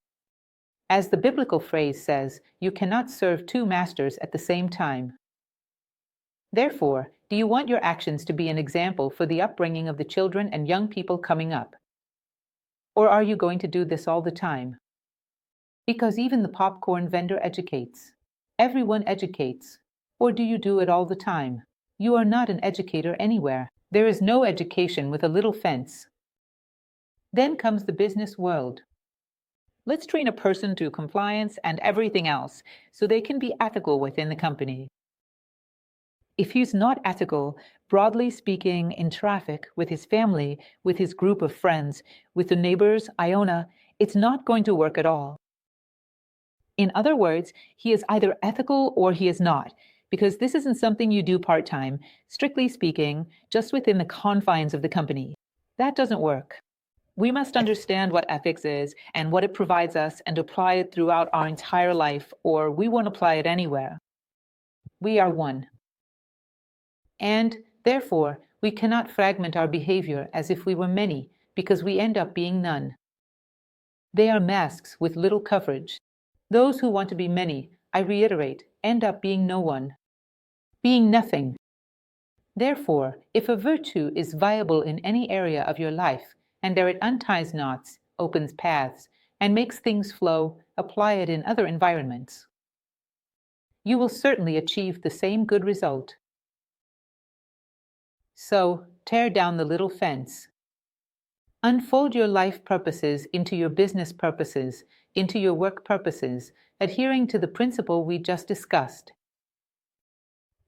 As the biblical phrase says, you cannot serve two masters at the same time. Therefore, do you want your actions to be an example for the upbringing of the children and young people coming up? Or are you going to do this all the time? Because even the popcorn vendor educates. Everyone educates. Or do you do it all the time? You are not an educator anywhere. There is no education with a little fence. Then comes the business world. Let's train a person to compliance and everything else so they can be ethical within the company. If he's not ethical, broadly speaking, in traffic, with his family, with his group of friends, with the neighbors, Iona, it's not going to work at all. In other words, he is either ethical or he is not, because this isn't something you do part-time, strictly speaking, just within the confines of the company. That doesn't work. We must understand what ethics is and what it provides us and apply it throughout our entire life, or we won't apply it anywhere. We are one. And therefore, we cannot fragment our behavior as if we were many, because we end up being none. They are masks with little coverage. Those who want to be many, I reiterate, end up being no one, being nothing. Therefore, if a virtue is viable in any area of your life, and there it unties knots, opens paths, and makes things flow, apply it in other environments. You will certainly achieve the same good result. So, tear down the little fence. Unfold your life purposes into your business purposes, into your work purposes, adhering to the principle we just discussed.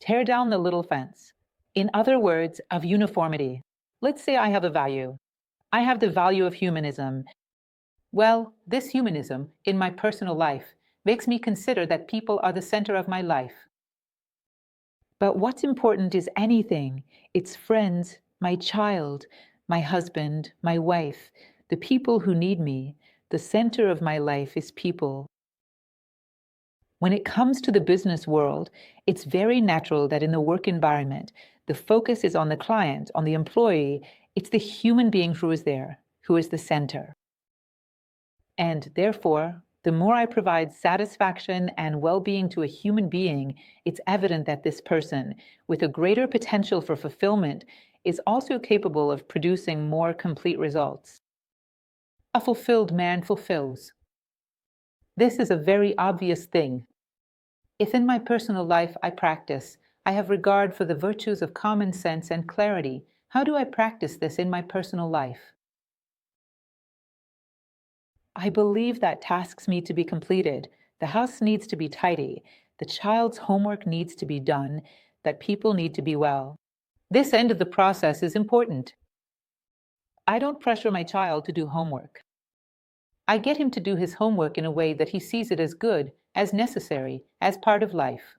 Tear down the little fence. In other words, of uniformity. Let's say I have a value. I have the value of humanism. Well, this humanism, in my personal life, makes me consider that people are the center of my life. But what's important is anything. It's friends, my child, my husband, my wife, the people who need me. The center of my life is people. When it comes to the business world, it's very natural that in the work environment, the focus is on the client, on the employee. It's the human being who is there, who is the center. And therefore, the more I provide satisfaction and well-being to a human being, it's evident that this person, with a greater potential for fulfillment, is also capable of producing more complete results. A fulfilled man fulfills. This is a very obvious thing. If in my personal life I have regard for the virtues of common sense and clarity, how do I practice this in my personal life? I believe that tasks need to be completed, the house needs to be tidy, the child's homework needs to be done, that people need to be well. This end of the process is important. I don't pressure my child to do homework. I get him to do his homework in a way that he sees it as good, as necessary, as part of life.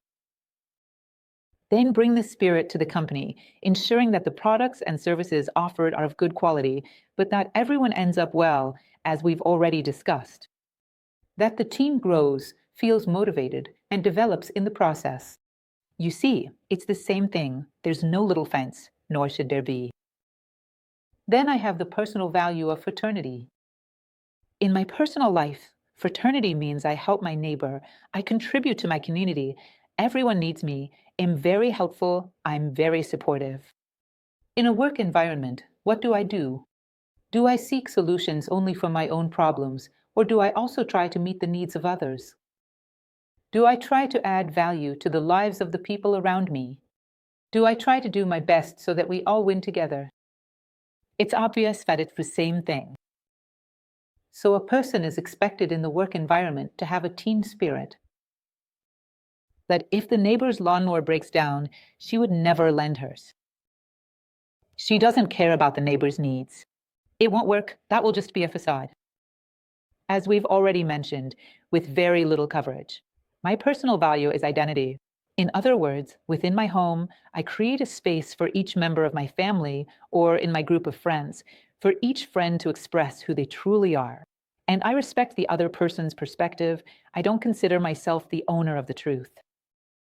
Then bring the spirit to the company, ensuring that the products and services offered are of good quality, but that everyone ends up well, as we've already discussed. That the team grows, feels motivated, and develops in the process. You see, it's the same thing. There's no little fence, nor should there be. Then I have the personal value of fraternity. In my personal life, fraternity means I help my neighbor, I contribute to my community, everyone needs me, am very helpful, I'm very supportive. In a work environment, what do? Do I seek solutions only for my own problems, or do I also try to meet the needs of others? Do I try to add value to the lives of the people around me? Do I try to do my best so that we all win together? It's obvious that it's the same thing. So a person is expected in the work environment to have a team spirit. That if the neighbor's lawnmower breaks down, she would never lend hers. She doesn't care about the neighbor's needs. It won't work, that will just be a facade. As we've already mentioned, with very little coverage. My personal value is identity. In other words, within my home, I create a space for each member of my family, or in my group of friends, for each friend to express who they truly are. And I respect the other person's perspective. I don't consider myself the owner of the truth.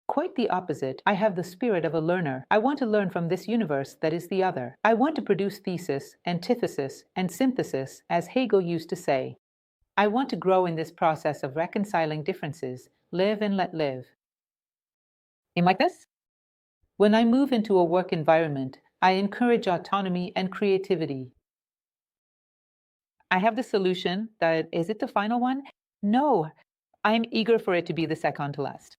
Quite the opposite, I have the spirit of a learner. I want to learn from this universe that is the other. I want to produce thesis, antithesis, and synthesis, as Hegel used to say. I want to grow in this process of reconciling differences, live and let live. Aim like this? When I move into a work environment, I encourage autonomy and creativity. I have the solution that, is it the final one? No, I am eager for it to be the second to last.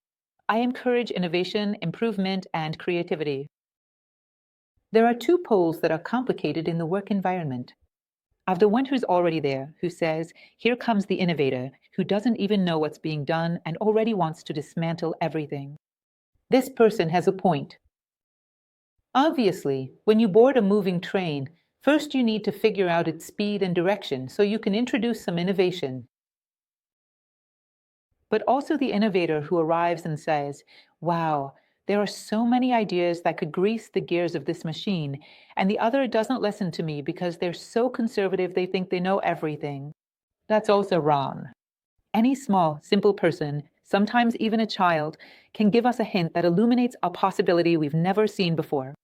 I encourage innovation, improvement, and creativity. There are two poles that are complicated in the work environment. Of the one who's already there, who says, here comes the innovator, who doesn't even know what's being done and already wants to dismantle everything. This person has a point. Obviously, when you board a moving train, first you need to figure out its speed and direction so you can introduce some innovation. But also the innovator who arrives and says, wow, there are so many ideas that could grease the gears of this machine, and the other doesn't listen to me because they're so conservative they think they know everything. That's also wrong. Any small, simple person, sometimes even a child, can give us a hint that illuminates a possibility we've never seen before.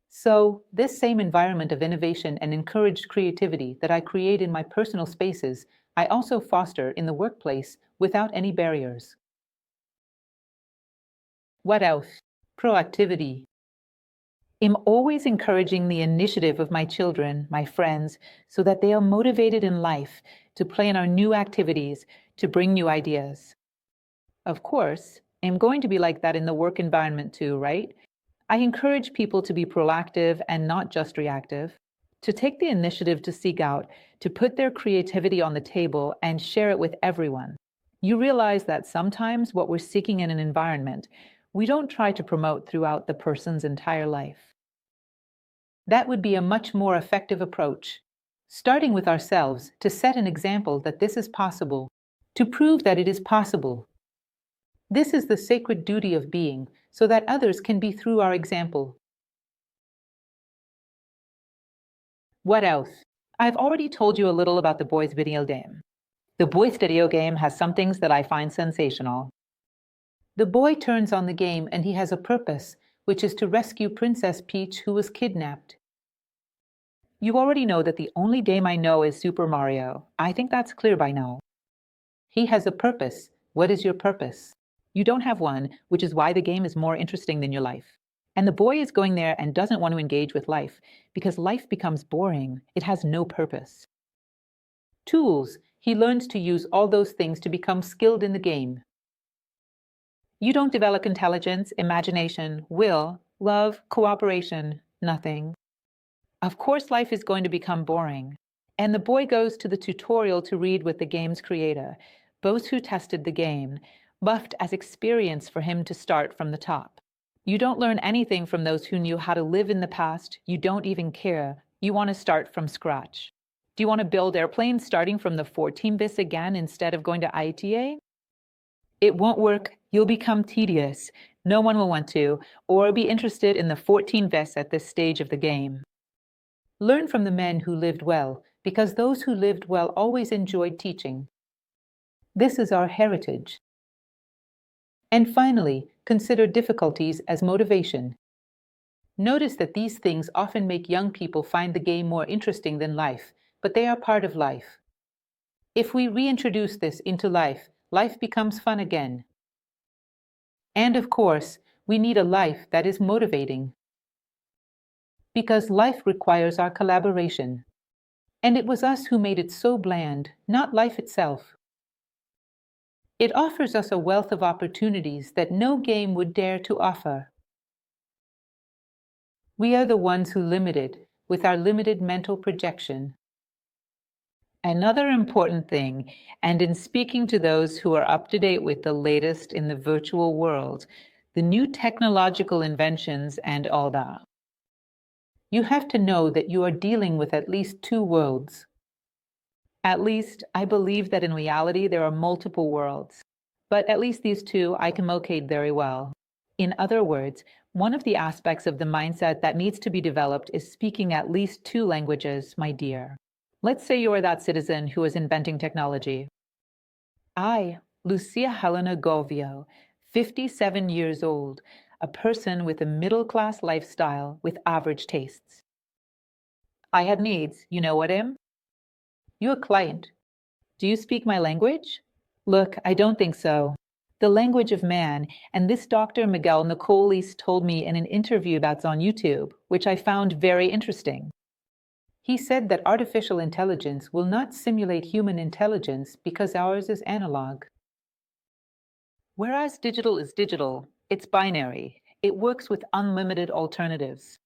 So, this same environment of innovation and encouraged creativity that I create in my personal spaces, I also foster in the workplace without any barriers. What else? Proactivity. I'm always encouraging the initiative of my children, my friends, so that they are motivated in life to play in our new activities, to bring new ideas. Of course, I'm going to be like that in the work environment too, right? I encourage people to be proactive and not just reactive, to take the initiative to seek out, to put their creativity on the table and share it with everyone. You realize that sometimes what we're seeking in an environment, we don't try to promote throughout the person's entire life. That would be a much more effective approach, starting with ourselves to set an example that this is possible, to prove that it is possible. This is the sacred duty of being, so that others can be through our example. What else? I've already told you a little about the boys' video game. The boys' video game has some things that I find sensational. The boy turns on the game and he has a purpose, which is to rescue Princess Peach, who was kidnapped. You already know that the only game I know is Super Mario. I think that's clear by now. He has a purpose. What is your purpose? You don't have one, which is why the game is more interesting than your life. And the boy is going there and doesn't want to engage with life because life becomes boring. It has no purpose. Tools. He learns to use all those things to become skilled in the game. You don't develop intelligence, imagination, will, love, cooperation, nothing. Of course, life is going to become boring. And the boy goes to the tutorial to read with the game's creator, those who tested the game, buffed as experience for him to start from the top. You don't learn anything from those who knew how to live in the past. You don't even care. You want to start from scratch. Do you want to build airplanes starting from the 14 bits again instead of going to ITA? It won't work. You'll become tedious. No one will want to, or be interested in the 14 bits at this stage of the game. Learn from the men who lived well, because those who lived well always enjoyed teaching. This is our heritage. And finally, consider difficulties as motivation. Notice that these things often make young people find the game more interesting than life, but they are part of life. If we reintroduce this into life, life becomes fun again. And of course, we need a life that is motivating. Because life requires our collaboration. And it was us who made it so bland, not life itself. It offers us a wealth of opportunities that no game would dare to offer. We are the ones who limit it with our limited mental projection. Another important thing, and in speaking to those who are up to date with the latest in the virtual world, the new technological inventions and all that, you have to know that you are dealing with at least two worlds. At least, I believe that in reality there are multiple worlds, but at least these two I can locate very well. In other words, one of the aspects of the mindset that needs to be developed is speaking at least two languages, my dear. Let's say you are that citizen who is inventing technology. I, Lucia Helena Govio, 57 years old, a person with a middle-class lifestyle with average tastes. I had needs, you know what, Im? You a client. Do you speak my language? Look, I don't think so. The language of man, and this Dr. Miguel Nicolis told me in an interview that's on YouTube, which I found very interesting. He said that artificial intelligence will not simulate human intelligence because ours is analog. Whereas digital is digital, it's binary. It works with unlimited alternatives.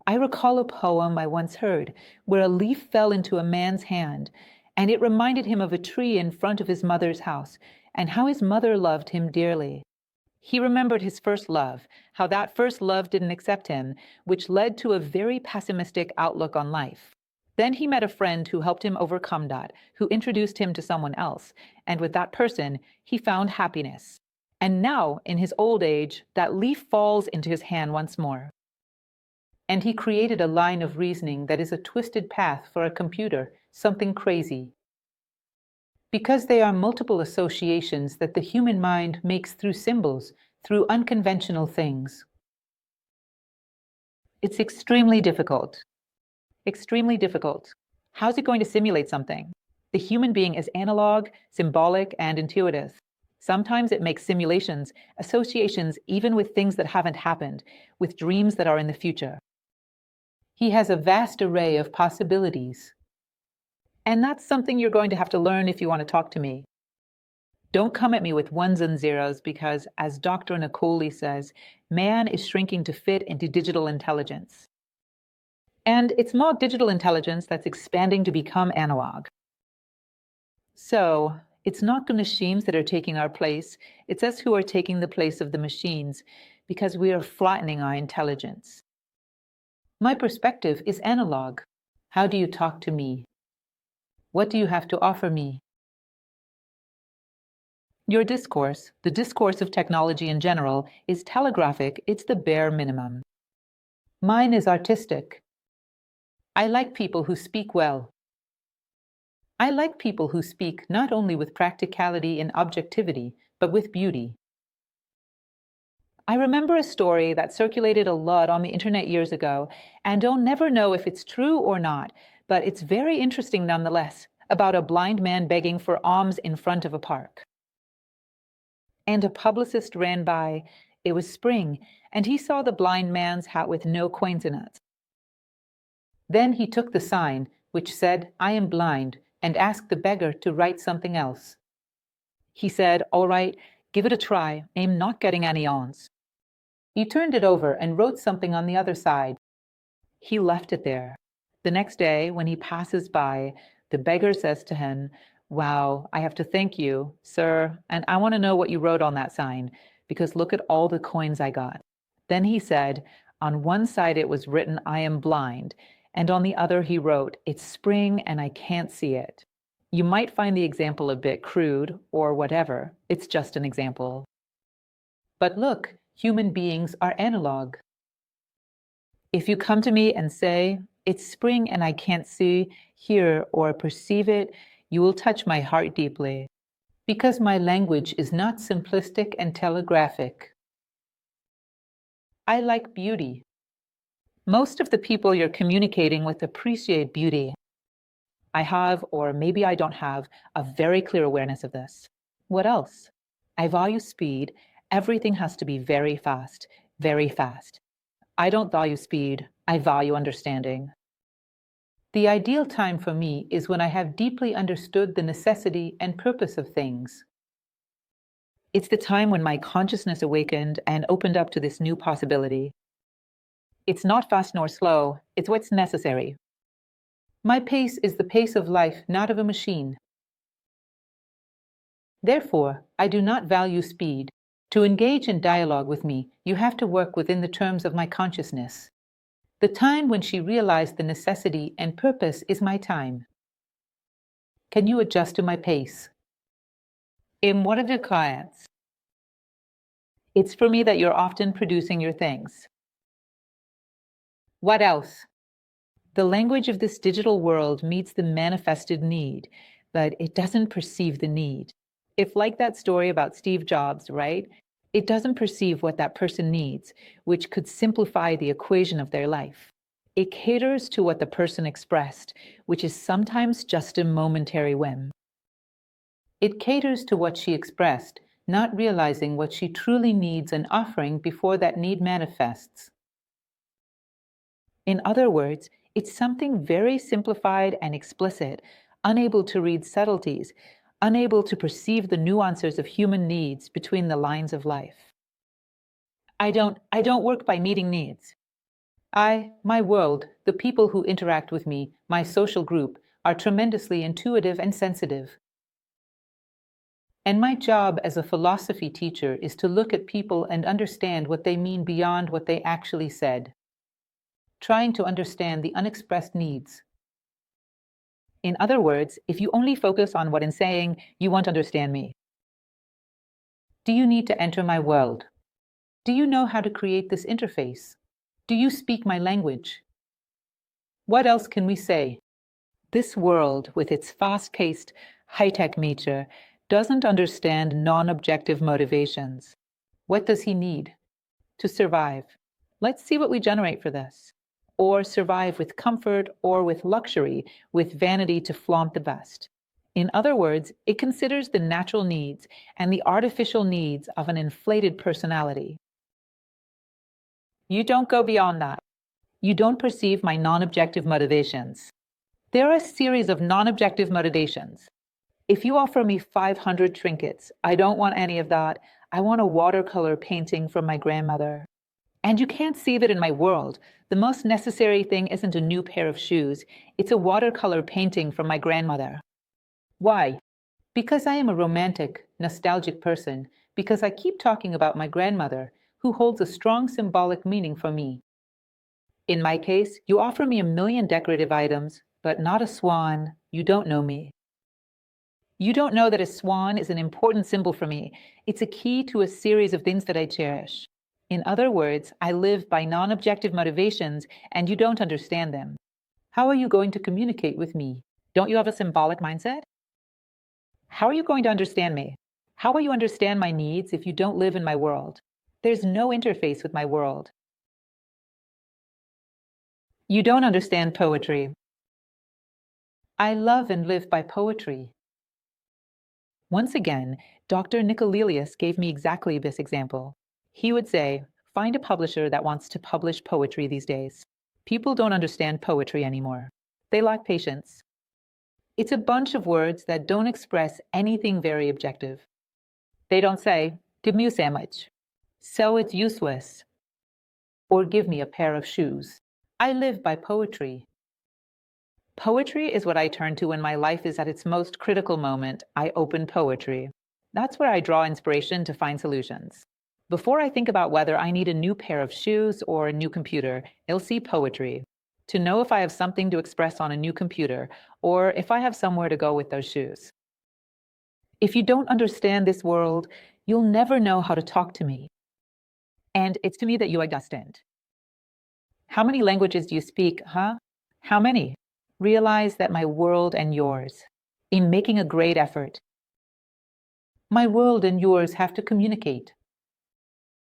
I recall a poem I once heard where a leaf fell into a man's hand, and it reminded him of a tree in front of his mother's house and how his mother loved him dearly. He remembered his first love, how that first love didn't accept him, which led to a very pessimistic outlook on life. Then he met a friend who helped him overcome that, who introduced him to someone else, and with that person, he found happiness. And now, in his old age, that leaf falls into his hand once more. And he created a line of reasoning that is a twisted path for a computer, something crazy. Because they are multiple associations that the human mind makes through symbols, through unconventional things. It's extremely difficult. Extremely difficult. How's it going to simulate something? The human being is analog, symbolic, and intuitive. Sometimes it makes simulations, associations even with things that haven't happened, with dreams that are in the future. He has a vast array of possibilities. And that's something you're going to have to learn if you want to talk to me. Don't come at me with ones and zeros because, as Dr. Nicoli says, man is shrinking to fit into digital intelligence. And it's more digital intelligence that's expanding to become analog. So, it's not the machines that are taking our place, it's us who are taking the place of the machines because we are flattening our intelligence. My perspective is analog. How do you talk to me? What do you have to offer me? Your discourse, the discourse of technology in general, is telegraphic. It's the bare minimum. Mine is artistic. I like people who speak well. I like people who speak not only with practicality and objectivity, but with beauty. I remember a story that circulated a lot on the internet years ago, and I'll never know if it's true or not, but it's very interesting nonetheless, about a blind man begging for alms in front of a park. And a publicist ran by. It was spring, and he saw the blind man's hat with no coins in it. Then he took the sign, which said, "I am blind," and asked the beggar to write something else. He said, "All right, give it a try. I'm not getting any alms." He turned it over and wrote something on the other side. He left it there. The next day, when he passes by, the beggar says to him, "Wow, I have to thank you, sir, and I want to know what you wrote on that sign, because look at all the coins I got." Then he said, on one side it was written, "I am blind," and on the other he wrote, "It's spring and I can't see it." You might find the example a bit crude or whatever. It's just an example. But look, human beings are analog. If you come to me and say, "It's spring and I can't see, hear, or perceive it," you will touch my heart deeply, because my language is not simplistic and telegraphic. I like beauty. Most of the people you're communicating with appreciate beauty. I have, or maybe I don't have, a very clear awareness of this. What else? I value speed. Everything has to be very fast, very fast. I don't value speed. I value understanding. The ideal time for me is when I have deeply understood the necessity and purpose of things. It's the time when my consciousness awakened and opened up to this new possibility. It's not fast nor slow, it's what's necessary. My pace is the pace of life, not of a machine. Therefore, I do not value speed. To engage in dialogue with me, you have to work within the terms of my consciousness. The time when she realized the necessity and purpose is my time. Can you adjust to my pace? In one of your clients, it's for me that you're often producing your things. What else? The language of this digital world meets the manifested need, but it doesn't perceive the need. If, like that story about Steve Jobs, right? It doesn't perceive what that person needs, which could simplify the equation of their life. It caters to what the person expressed, which is sometimes just a momentary whim. It caters to what she expressed, not realizing what she truly needs and offering before that need manifests. In other words, It's something very simplified and explicit, unable to read subtleties, unable to perceive the nuances of human needs between the lines of life. I don't work by meeting needs. My world, the people who interact with me, my social group, are tremendously intuitive and sensitive. And my job as a philosophy teacher is to look at people and understand what they mean beyond what they actually said, trying to understand the unexpressed needs. In other words, if you only focus on what I'm saying, you won't understand me. Do you need to enter my world? Do you know how to create this interface? Do you speak my language? What else can we say? This world, with its fast-paced, high-tech nature, doesn't understand non-objective motivations. What does he need? To survive. Let's see what we generate for this. Or survive with comfort or with luxury, with vanity to flaunt the best. In other words, it considers the natural needs and the artificial needs of an inflated personality. You don't go beyond that. You don't perceive my non-objective motivations. There are a series of non-objective motivations. If you offer me 500 trinkets, I don't want any of that. I want a watercolor painting from my grandmother. And you can't see that in my world. The most necessary thing isn't a new pair of shoes. It's a watercolor painting from my grandmother. Why? Because I am a romantic, nostalgic person. Because I keep talking about my grandmother, who holds a strong symbolic meaning for me. In my case, you offer me 1,000,000 decorative items, but not a swan. You don't know me. You don't know that a swan is an important symbol for me. It's a key to a series of things that I cherish. In other words, I live by non-objective motivations, and you don't understand them. How are you going to communicate with me? Don't you have a symbolic mindset? How are you going to understand me? How will you understand my needs if you don't live in my world? There's no interface with my world. You don't understand poetry. I love and live by poetry. Once again, Dr. Nicolelius gave me exactly this example. He would say, find a publisher that wants to publish poetry these days. People don't understand poetry anymore. They lack patience. It's a bunch of words that don't express anything very objective. They don't say, give me a sandwich. So it's useless. Or give me a pair of shoes. I live by poetry. Poetry is what I turn to when my life is at its most critical moment. I open poetry. That's where I draw inspiration to find solutions. Before I think about whether I need a new pair of shoes or a new computer, I'll see poetry to know if I have something to express on a new computer or if I have somewhere to go with those shoes. If you don't understand this world, you'll never know how to talk to me. And it's to me that you understand. How many languages do you speak, huh? How many? Realize that my world and yours, in making a great effort, my world and yours have to communicate.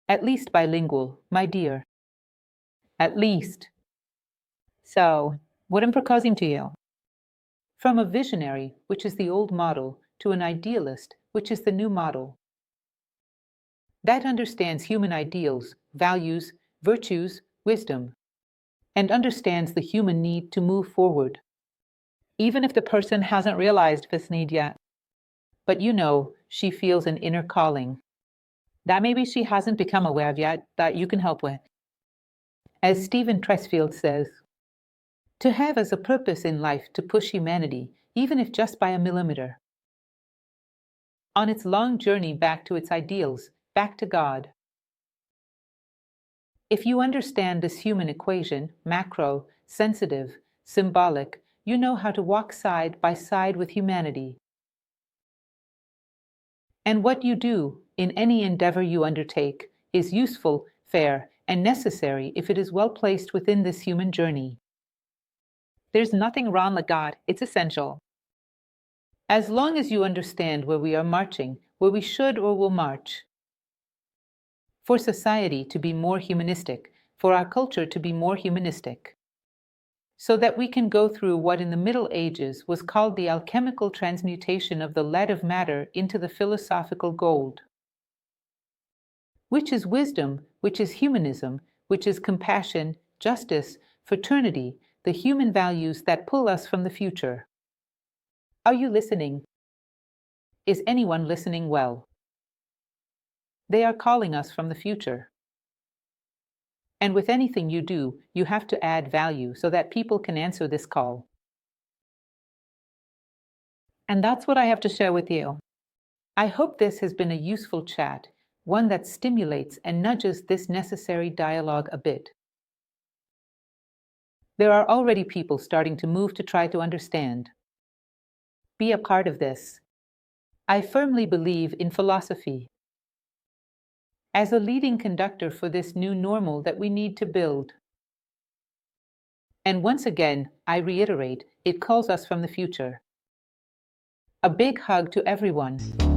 At least bilingual, my dear. At least. So, what I'm proposing to you? From a visionary, which is the old model, to an idealist, which is the new model. That understands human ideals, values, virtues, wisdom, and understands the human need to move forward. Even if the person hasn't realized this need yet. But you know, she feels an inner calling that maybe she hasn't become aware of yet that you can help with. As Stephen Tresfield says, to have as a purpose in life to push humanity, even if just by a millimeter, on its long journey back to its ideals, back to God. If you understand this human equation, macro, sensitive, symbolic, you know how to walk side by side with humanity. And what you do in any endeavor you undertake is useful, fair, and necessary if it is well placed within this human journey. There's nothing wrong with God, it's essential. As long as you understand where we are marching, where we should or will march, for society to be more humanistic, for our culture to be more humanistic, so that we can go through what in the Middle Ages was called the alchemical transmutation of the lead of matter into the philosophical gold, which is wisdom, which is humanism, which is compassion, justice, fraternity, the human values that pull us from the future. Are you listening? Is anyone listening well? They are calling us from the future. And with anything you do, you have to add value so that people can answer this call. And that's what I have to share with you. I hope this has been a useful chat, one that stimulates and nudges this necessary dialogue a bit. There are already people starting to move to try to understand. Be a part of this. I firmly believe in philosophy as a leading conductor for this new normal that we need to build. And once again, I reiterate, it calls us from the future. A big hug to everyone.